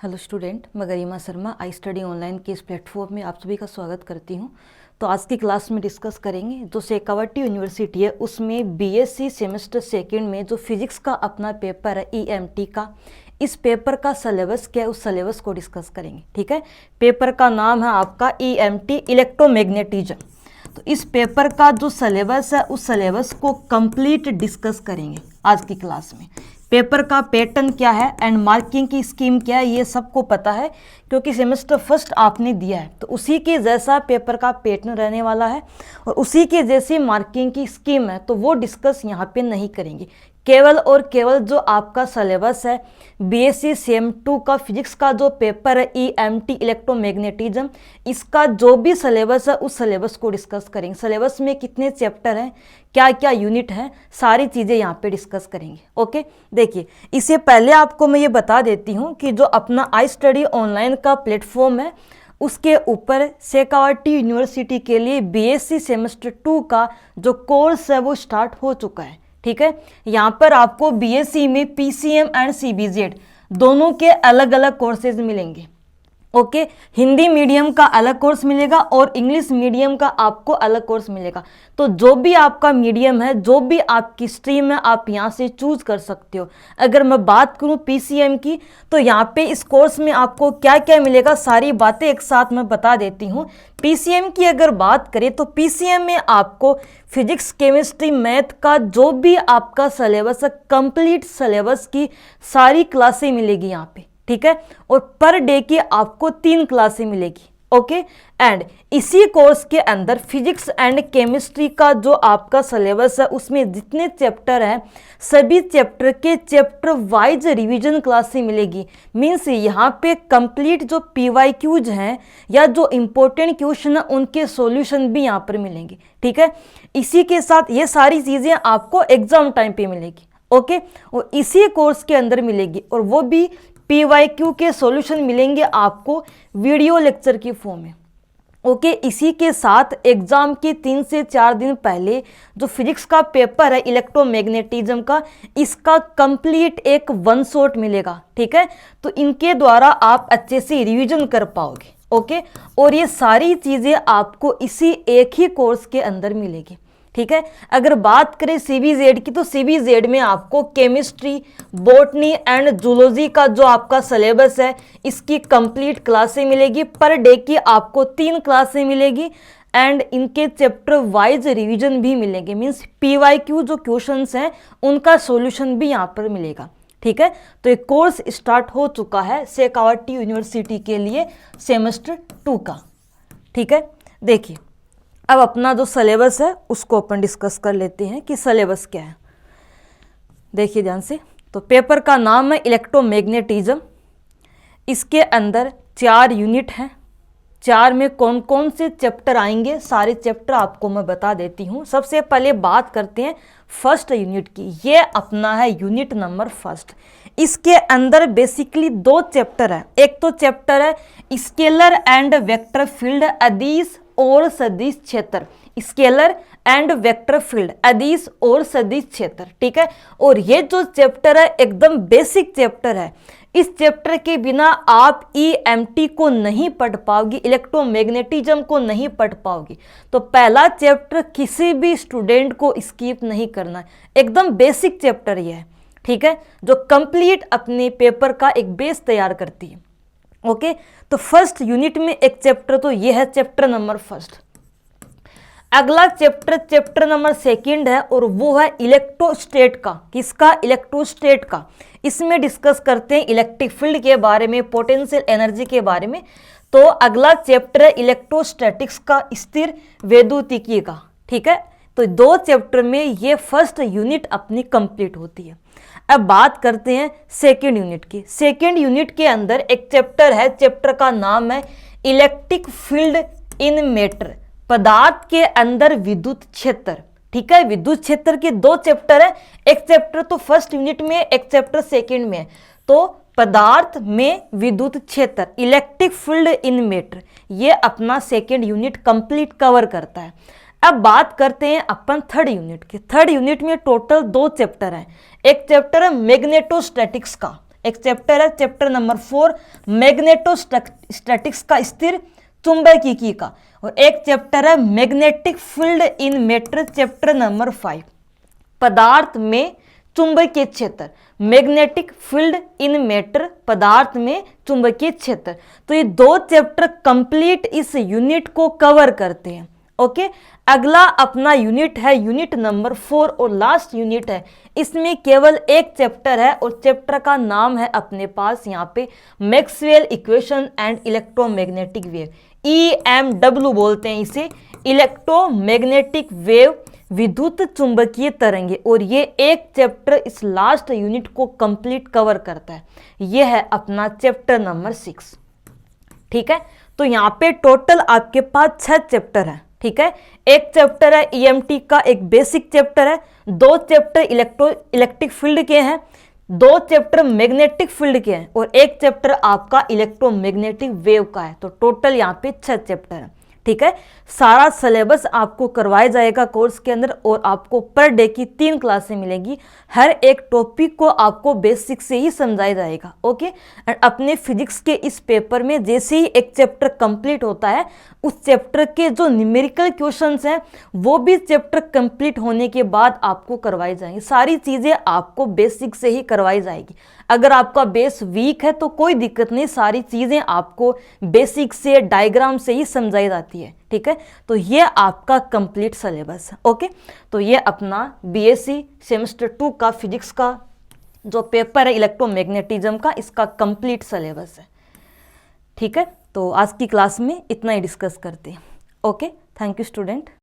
Hello student, मैं गरिमा Sharma I study online के इस प्लेटफॉर्म में आप सभी का स्वागत करती हूं। तो आज की क्लास में डिस्कस करेंगे जो शेखावटी यूनिवर्सिटी है उसमें बीएससी सेमेस्टर सेकंड में जो फिजिक्स का अपना पेपर है ईएमटी का, इस पेपर का सिलेबस क्या है उस सिलेबस को डिस्कस करेंगे। ठीक है, पेपर का नाम है आपका ईएमटी इलेक्ट्रोमैग्नेटिज्म। तो इस पेपर का जो सिलेबस है उस सिलेबस को कंप्लीट डिस्कस करेंगे आज की क्लास में। पेपर का पैटर्न क्या है एंड मार्किंग की स्कीम क्या है ये सबको पता है, क्योंकि सेमेस्टर फर्स्ट आपने दिया है तो उसी के जैसा पेपर का पैटर्न रहने वाला है और उसी के जैसी मार्किंग की स्कीम है, तो वो डिस्कस यहाँ पे नहीं करेंगे। केवल और केवल जो आपका सिलेबस है बीएससी सेम 2 का फिजिक्स का जो पेपर है ईएमटी इलेक्ट्रोमैग्नेटिज्म, इसका जो भी सिलेबस है उस सिलेबस को डिस्कस करेंगे। सिलेबस में कितने चैप्टर हैं, क्या क्या यूनिट हैं, सारी चीज़ें यहाँ पे डिस्कस करेंगे। ओके, देखिए इससे पहले आपको मैं ये बता देती हूँ कि जो अपना आई स्टडी ऑनलाइन का प्लेटफॉर्म है उसके ऊपर शेखावटी यूनिवर्सिटी के लिए बीएससी सेमेस्टर 2 का जो कोर्स है वो स्टार्ट हो चुका है। ठीक है, यहाँ पर आपको बीएससी में पीसीएम एंड सीबीजेड दोनों के अलग अलग कोर्सेज मिलेंगे। ओके, हिंदी मीडियम का अलग कोर्स मिलेगा और इंग्लिश मीडियम का आपको अलग कोर्स मिलेगा। तो जो भी आपका मीडियम है, जो भी आपकी स्ट्रीम है, आप यहाँ से चूज कर सकते हो। अगर मैं बात करूँ पीसीएम की, तो यहाँ पे इस कोर्स में आपको क्या क्या मिलेगा सारी बातें एक साथ मैं बता देती हूँ। पीसीएम की अगर बात करें तो पीसीएम में आपको फिजिक्स, केमिस्ट्री, मैथ का जो भी आपका सिलेबस है कंप्लीट सिलेबस की सारी क्लासें मिलेगी यहाँ पे। ठीक है, और पर डे की आपको 3 क्लासें मिलेगी। ओके, एंड इसी कोर्स के अंदर फिजिक्स एंड केमिस्ट्री का जो आपका सिलेबस है उसमें जितने चैप्टर हैं सभी चैप्टर के चैप्टर वाइज रिवीजन क्लासें मिलेगी। मीन्स यहाँ पे कंप्लीट जो पीवाईक्यूज हैं या जो इम्पोर्टेंट क्वेश्चन है उनके सॉल्यूशन भी यहाँ पर मिलेंगे। ठीक है, इसी के साथ ये सारी चीज़ें आपको एग्जाम टाइम पे मिलेगी। ओके, और इसी कोर्स के अंदर मिलेगी और वो भी पीवाईक्यू के सॉल्यूशन मिलेंगे आपको वीडियो लेक्चर की फॉर्म में। ओके, इसी के साथ एग्जाम के 3 से 4 दिन पहले जो फिजिक्स का पेपर है इलेक्ट्रोमैग्नेटिज्म का, इसका कंप्लीट एक 1 शॉट मिलेगा। ठीक है, तो इनके द्वारा आप अच्छे से रिवीजन कर पाओगे। ओके, और ये सारी चीज़ें आपको इसी एक ही कोर्स के अंदर मिलेगी। ठीक है, अगर बात करें सीबीजेड की, तो सीबीजेड में आपको केमिस्ट्री, बॉटनी एंड जूलॉजी का जो आपका सिलेबस है इसकी कंप्लीट क्लासें मिलेगी। पर डे की आपको 3 क्लासें मिलेगी एंड इनके चैप्टर वाइज रिवीजन भी मिलेंगे। मीन्स पीवाईक्यू जो क्वेश्चंस हैं उनका सॉल्यूशन भी यहाँ पर मिलेगा। ठीक है, तो एक कोर्स स्टार्ट हो चुका है शेखावटी यूनिवर्सिटी के लिए सेमेस्टर 2 का। ठीक है, देखिए अब अपना जो सिलेबस है उसको अपन डिस्कस कर लेते हैं कि सिलेबस क्या है। देखिए ध्यान से, तो पेपर का नाम है इलेक्ट्रोमैग्नेटिज्म। इसके अंदर 4 यूनिट हैं। 4 में कौन कौन से चैप्टर आएंगे सारे चैप्टर आपको मैं बता देती हूँ। सबसे पहले बात करते हैं फर्स्ट यूनिट की। ये अपना है यूनिट नंबर फर्स्ट। इसके अंदर बेसिकली 2 चैप्टर है। एक तो चैप्टर है स्केलर एंड वेक्टर फील्ड अदिश और सदिश क्षेत्र, स्केलर एंड वेक्टर फील्ड अदिश और सदिश क्षेत्र। ठीक है, और ये जो चैप्टर है एकदम बेसिक चैप्टर है। इस चैप्टर के बिना आप ईएमटी को नहीं पढ़ पाओगी, इलेक्ट्रोमैग्नेटिज्म को नहीं पढ़ पाओगी। तो पहला चैप्टर किसी भी स्टूडेंट को स्किप नहीं करना है, एकदम बेसिक चैप्टर ये है। ठीक है, जो कंप्लीट अपने पेपर का एक बेस तैयार करती है। ओके, तो फर्स्ट यूनिट में एक चैप्टर तो ये है चैप्टर नंबर फर्स्ट। अगला चैप्टर चैप्टर नंबर सेकंड है और वो है इलेक्ट्रोस्टेट का। किसका? इलेक्ट्रोस्टेट का। इसमें डिस्कस करते हैं इलेक्ट्रिक फील्ड के बारे में, पोटेंशियल एनर्जी के बारे में। तो अगला चैप्टर है इलेक्ट्रोस्टैटिक्स का, स्थिर वैद्युतिकी का। ठीक है, तो 2 चैप्टर में ये फर्स्ट यूनिट अपनी कंप्लीट होती है। अब बात करते हैं सेकेंड यूनिट की। सेकेंड यूनिट के अंदर एक चैप्टर है, चैप्टर का नाम है इलेक्ट्रिक फील्ड इन मैटर, पदार्थ के अंदर विद्युत क्षेत्र। ठीक है, विद्युत क्षेत्र के 2 चैप्टर है। एक चैप्टर तो फर्स्ट यूनिट में, एक चैप्टर सेकेंड में। तो पदार्थ में विद्युत क्षेत्र, इलेक्ट्रिक फील्ड इन मैटर, ये अपना सेकेंड यूनिट कंप्लीट कवर करता है। अब बात करते हैं अपन थर्ड यूनिट की। थर्ड यूनिट में टोटल 2 चैप्टर हैं। एक चैप्टर है मैग्नेटोस्टैटिक्स का, एक चैप्टर है चैप्टर नंबर 4 मैग्नेटोस्टैटिक्स का स्थिर चुंबकीय का, और एक चैप्टर है मैग्नेटिक फील्ड इन मैटर चैप्टर नंबर 5 पदार्थ में चुंबकीय क्षेत्र, मैग्नेटिक फील्ड इन मैटर पदार्थ में चुंबकीय क्षेत्र। तो ये 2 चैप्टर कंप्लीट इस यूनिट को कवर करते हैं। ओके, अगला अपना यूनिट है यूनिट नंबर 4 और लास्ट यूनिट है। इसमें केवल एक चैप्टर है और चैप्टर का नाम है अपने पास यहाँ पे Maxwell equation and electromagnetic wave, EMW बोलते हैं इसे, इलेक्ट्रोमैग्नेटिक वेव, विद्युत चुंबकीय तरंगे। और ये एक चैप्टर इस लास्ट यूनिट को कंप्लीट कवर करता है। ये है अपना चैप्टर नंबर 6। ठीक है, तो यहाँ पे टोटल आपके पास 6 चैप्टर है। ठीक है, एक चैप्टर है EMT का, एक बेसिक चैप्टर है, 2 चैप्टर इलेक्ट्रिक फील्ड के हैं, 2 चैप्टर मैग्नेटिक फील्ड के हैं और एक चैप्टर आपका इलेक्ट्रोमैग्नेटिक वेव का है। तो टोटल यहाँ पे 6 चैप्टर है। ठीक है, सारा सिलेबस आपको करवाया जाएगा कोर्स के अंदर और आपको पर डे की 3 क्लासें मिलेंगी। हर एक टॉपिक को आपको बेसिक से ही समझाया जाएगा। ओके, एंड अपने फिजिक्स के इस पेपर में जैसे ही एक चैप्टर कंप्लीट होता है, उस चैप्टर के जो न्यूमेरिकल क्वेश्चंस हैं वो भी चैप्टर कंप्लीट होने के बाद आपको करवाई जाएंगी। सारी चीज़ें आपको बेसिक से ही करवाई जाएगी। अगर आपका बेस वीक है तो कोई दिक्कत नहीं, सारी चीज़ें आपको बेसिक से डायग्राम से ही समझाई जाती है। ठीक है, तो ये आपका कंप्लीट सिलेबस है। ओके, तो ये अपना BSc सेमेस्टर 2 का फिजिक्स का जो पेपर है इलेक्ट्रोमैग्नेटिज्म का, इसका कंप्लीट सिलेबस है। ठीक है, तो आज की क्लास में इतना ही डिस्कस करते हैं। Okay, thank you student.